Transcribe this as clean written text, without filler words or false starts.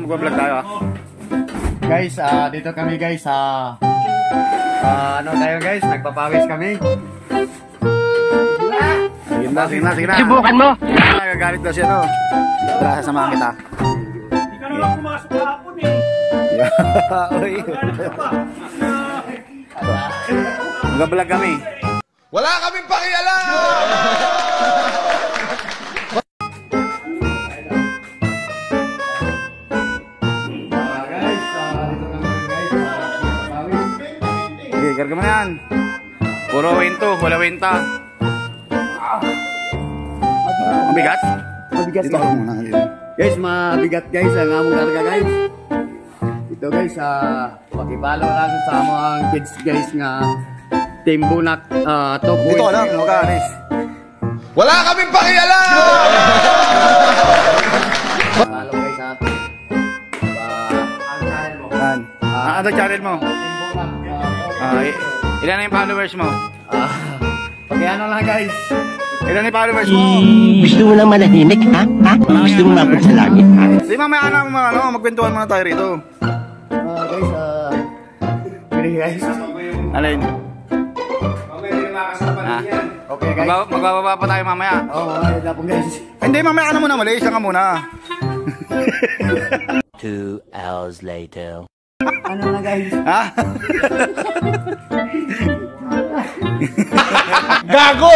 Mag-vlog tayo ah. Guys, dito kami guys sa ano tayo guys, nagpapawis kami. Sige na. Subukan mo. Nagagalit daw siya no. Tara, sasamahan kita. Hindi ka naman pumasok kahapon eh. Uy. Mag-vlog kami. Wala kaming pakialam! Sige, karga mo na yan. Puro winto, wala winta. Mabigat? Mabigat dito ako muna. Guys, mabigat guys ang among karga guys. Ito guys, pakipalo lang sa mga kids guys nga Team Bunak top boys. Dito lang, maganis. Wala kaming pakialam! Follow guys ha. Ano channel mo? Ilan na yung followers mo? Pag-ano lang guys. Ilan na yung followers mo? Gusto mo lang manahimik, ha? Gusto mo mapag sa langit, ha? Di mamaya na magkwentuhan muna tayo rito. Guys, pwede guys. Alin? Okay guys. Magbababa pa tayo mamaya. Oo, mamaya na po guys. Hindi, mamaya ka na muna. Malis lang ka muna. 2 hours later. Ano na guys? Ha? Gago!